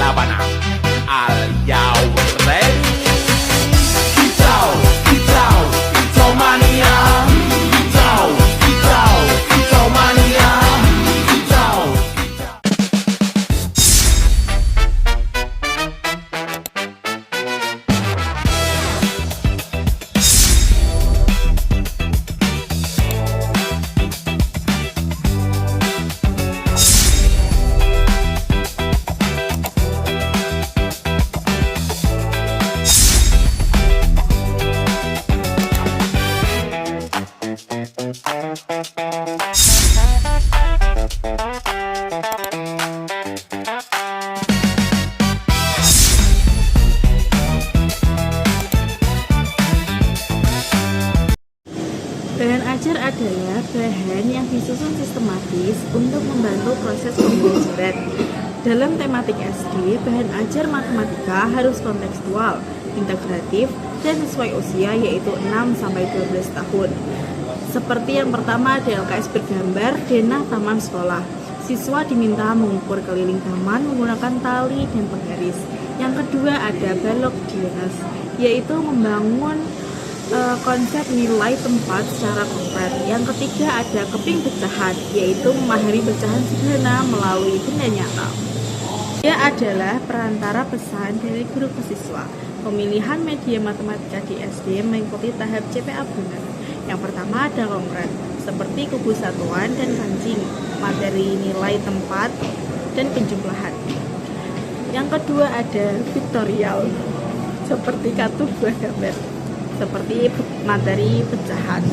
sabana. Are you ready? Kicau, kicau, kicau mania. Kicau, kicau, kicau mania. Kicau, kicau. Bahan ajar adalah bahan yang disusun sistematis untuk membantu proses pembelajaran. Dalam tematik SD, bahan ajar matematika harus kontekstual, integratif, dan sesuai usia yaitu 6-12 tahun. Seperti yang pertama ada LKS bergambar, denah taman sekolah. Siswa diminta mengukur keliling taman menggunakan tali dan penggaris. Yang kedua ada balok dinas, yaitu membangun konsep nilai tempat secara konkret. Yang ketiga ada keping pecahan, yaitu memahami pecahan sederhana melalui benda nyata. Dia adalah perantara pesan dari guru ke siswa. Pemilihan media matematika di SD mengikuti tahap CPA Bulan. Yang pertama ada konkret, seperti kubu satuan dan kancing, materi nilai tempat dan penjumlahan. Yang kedua ada vektorial, seperti kartu buah gambar, seperti materi pecahan.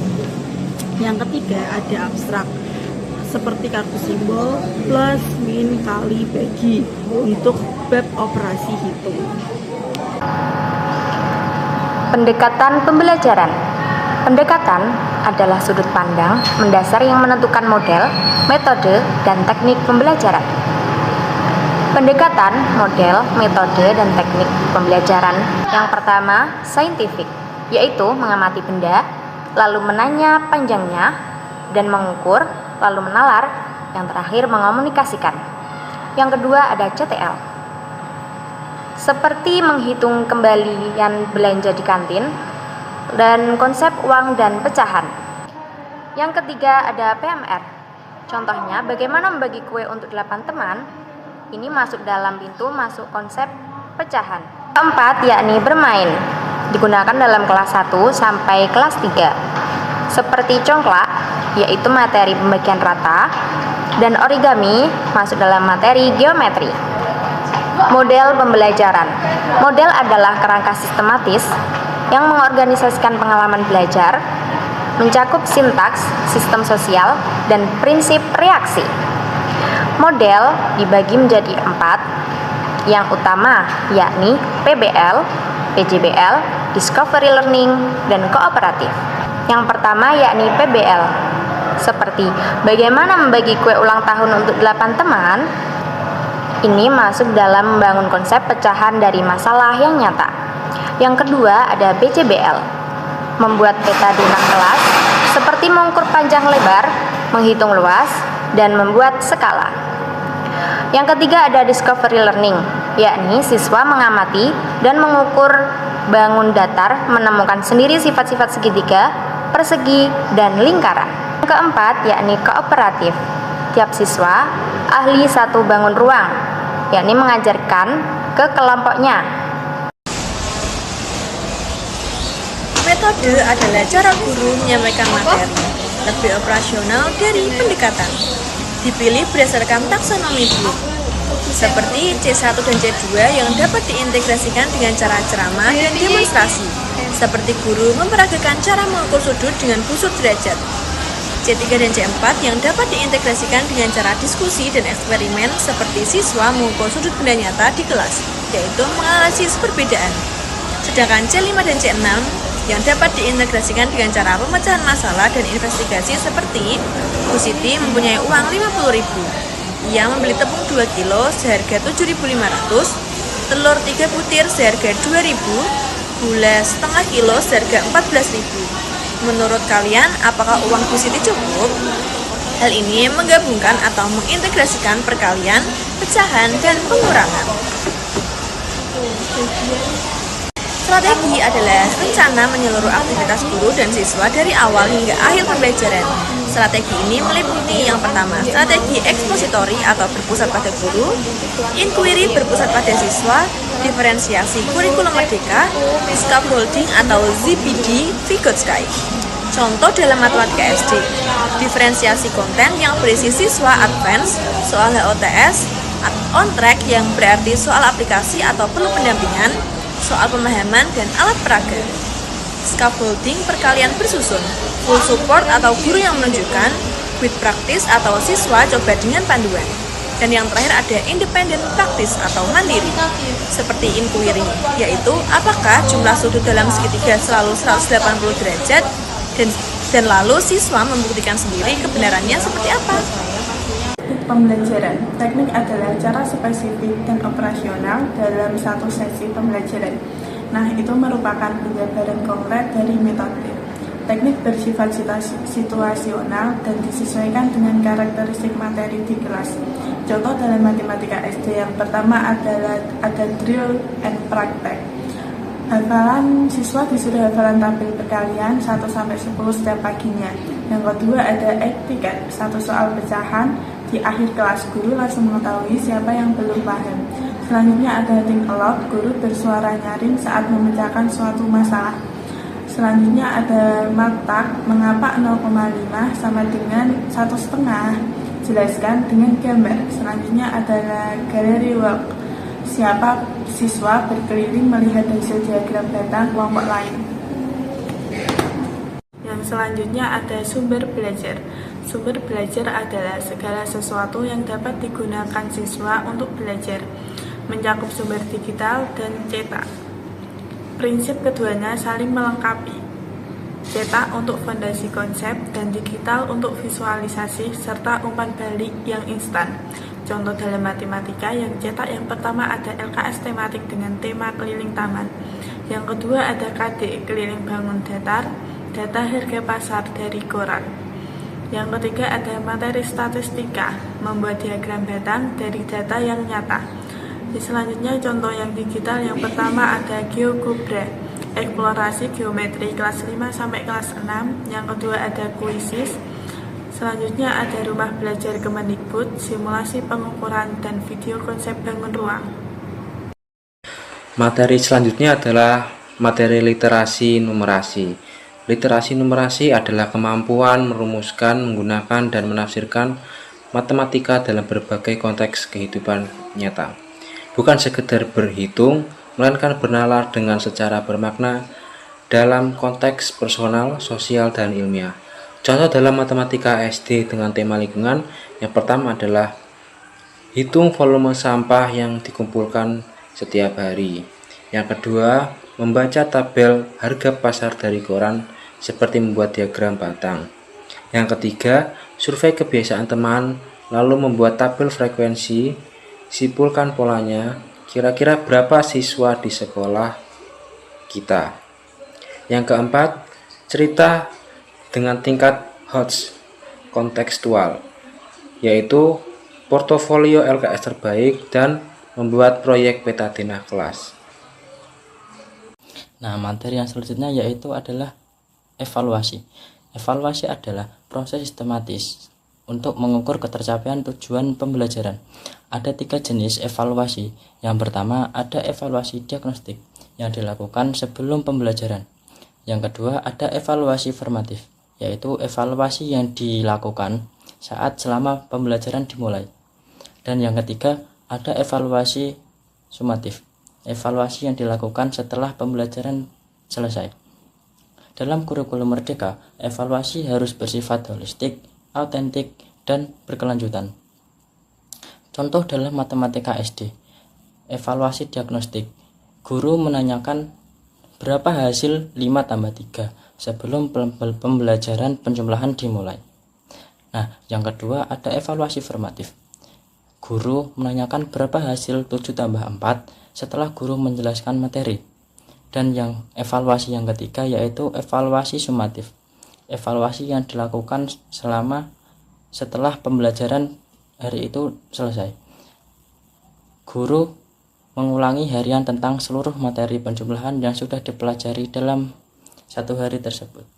Yang ketiga ada abstrak, seperti kartu simbol, plus, min, kali, bagi untuk bab operasi hitung. Pendekatan pembelajaran. Pendekatan adalah sudut pandang mendasar yang menentukan model, metode, dan teknik pembelajaran. Pendekatan, model, metode, dan teknik pembelajaran. Yang pertama, scientific, yaitu mengamati benda, lalu menanya panjangnya, dan mengukur, lalu menalar, yang terakhir mengomunikasikan. Yang kedua ada CTL, seperti menghitung kembalian belanja di kantin, dan konsep uang dan pecahan. Yang ketiga ada PMR, contohnya bagaimana membagi kue untuk 8 teman, ini masuk dalam pintu masuk konsep pecahan. Keempat yakni bermain, digunakan dalam kelas 1 sampai kelas 3, seperti congklak, yaitu materi pembagian rata, dan origami masuk dalam materi geometri. Model pembelajaran. Model adalah kerangka sistematis yang mengorganisasikan pengalaman belajar, mencakup sintaks, sistem sosial, dan prinsip reaksi. Model dibagi menjadi 4, yang utama yakni PBL, PJBL, Discovery Learning, dan Kooperatif. Yang pertama yakni PBL, seperti bagaimana membagi kue ulang tahun untuk 8 teman. Ini masuk dalam membangun konsep pecahan dari masalah yang nyata. Yang kedua ada BCBL, membuat peta di 6 kelas, seperti mengukur panjang lebar, menghitung luas, dan membuat skala. Yang ketiga ada Discovery Learning, yakni siswa mengamati dan mengukur bangun datar, menemukan sendiri sifat-sifat segitiga, persegi, dan lingkaran. Yang keempat yakni kooperatif, tiap siswa ahli satu bangun ruang, yakni mengajarkan ke kelompoknya. Metode adalah cara guru menyampaikan materi, lebih operasional dari pendekatan. Dipilih berdasarkan taksonomi Bloom, seperti C1 dan C2 yang dapat diintegrasikan dengan cara ceramah dan demonstrasi, seperti guru memperagakan cara mengukur sudut dengan busur derajat. C3 dan C4 yang dapat diintegrasikan dengan cara diskusi dan eksperimen, seperti siswa mengukur sudut benda nyata di kelas, yaitu menganalisis perbedaan. Sedangkan C5 dan C6 yang dapat diintegrasikan dengan cara pemecahan masalah dan investigasi, seperti Bu Siti mempunyai uang 50.000. Ia membeli tepung 2 kilo seharga 7.500, telur 3 butir seharga 2.000, gula setengah kilo seharga 14.000. Menurut kalian, apakah uang Bu Siti cukup? Hal ini menggabungkan atau mengintegrasikan perkalian, pecahan, dan pengurangan. Strategi adalah rencana menyeluruh aktivitas guru dan siswa dari awal hingga akhir pembelajaran. Strategi ini meliputi yang pertama, strategi ekspositori atau berpusat pada guru, inquiry berpusat pada siswa, diferensiasi kurikulum merdeka, scaffolding atau ZPD, Vygotsky. Contoh dalam matematika SD, diferensiasi konten yang berisi siswa advance, soal HOTS, on track yang berarti soal aplikasi atau perlu pendampingan, soal pemahaman dan alat peraga. Scaffolding perkalian bersusun, full support atau guru yang menunjukkan, with practice atau siswa coba dengan panduan. Dan yang terakhir ada independent practice atau mandiri, seperti inquiry, yaitu apakah jumlah sudut dalam segitiga selalu 180 derajat dan lalu siswa membuktikan sendiri kebenarannya seperti apa. Pembelajaran. Teknik adalah cara spesifik dan operasional dalam satu sesi pembelajaran. Nah, itu merupakan penjabaran konkret dari metode. Teknik bersifat situasional dan disesuaikan dengan karakteristik materi di kelas. Contoh dalam matematika SD yang pertama adalah ada drill and praktek. Hafalan siswa disuruh hafalan tabel perkalian 1-10 setiap paginya. Yang kedua ada etiket, satu soal pecahan. Di akhir kelas, guru langsung mengetahui siapa yang belum paham. Selanjutnya ada think aloud, guru bersuara nyaring saat memecahkan suatu masalah. Selanjutnya ada mark-tak, mengapa 0,5 sama dengan 1,5? Jelaskan dengan gambar. Selanjutnya adalah gallery walk, siapa siswa berkeliling melihat hasil diagram data kelompok lain. Yang selanjutnya ada sumber belajar. Sumber belajar adalah segala sesuatu yang dapat digunakan siswa untuk belajar, mencakup sumber digital dan cetak. Prinsip keduanya saling melengkapi. Cetak untuk fondasi konsep dan digital untuk visualisasi serta umpan balik yang instan. Contoh dalam matematika yang cetak yang pertama ada LKS tematik dengan tema keliling taman. Yang kedua ada KD, keliling bangun datar, data harga pasar dari koran. Yang ketiga ada materi statistika, membuat diagram batang dari data yang nyata. Selanjutnya contoh yang digital yang pertama ada GeoGebra, eksplorasi geometri kelas 5 sampai kelas 6. Yang kedua ada Quizzes. Selanjutnya ada rumah belajar Kemendikbud, simulasi pengukuran dan video konsep bangun ruang. Materi selanjutnya adalah materi literasi numerasi. Literasi numerasi adalah kemampuan merumuskan, menggunakan, dan menafsirkan matematika dalam berbagai konteks kehidupan nyata. Bukan sekedar berhitung, melainkan bernalar dengan secara bermakna dalam konteks personal, sosial, dan ilmiah. Contoh dalam matematika SD dengan tema lingkungan, yang pertama adalah hitung volume sampah yang dikumpulkan setiap hari. Yang kedua, membaca tabel harga pasar dari koran, seperti membuat diagram batang. Yang ketiga, survei kebiasaan teman, lalu membuat tabel frekuensi, simpulkan polanya, kira-kira berapa siswa di sekolah kita. Yang keempat, cerita dengan tingkat HOTS kontekstual, yaitu portofolio LKS terbaik dan membuat proyek petadina kelas. Nah, materi yang selanjutnya yaitu adalah evaluasi. Evaluasi adalah proses sistematis untuk mengukur ketercapaian tujuan pembelajaran. Ada 3 jenis evaluasi. Yang pertama ada evaluasi diagnostik yang dilakukan sebelum pembelajaran. Yang kedua ada evaluasi formatif, yaitu evaluasi yang dilakukan saat selama pembelajaran dimulai. Dan yang ketiga ada evaluasi sumatif, evaluasi yang dilakukan setelah pembelajaran selesai. Dalam kurikulum merdeka, evaluasi harus bersifat holistik, autentik, dan berkelanjutan. Contoh dalam matematika SD, evaluasi diagnostik. Guru menanyakan berapa hasil 5+3 sebelum pembelajaran penjumlahan dimulai. Nah, yang kedua ada evaluasi formatif. Guru menanyakan berapa hasil 7+4 setelah guru menjelaskan materi. Dan yang evaluasi yang ketiga yaitu evaluasi sumatif, evaluasi yang dilakukan setelah pembelajaran hari itu selesai. Guru mengulangi harian tentang seluruh materi penjumlahan yang sudah dipelajari dalam satu hari tersebut.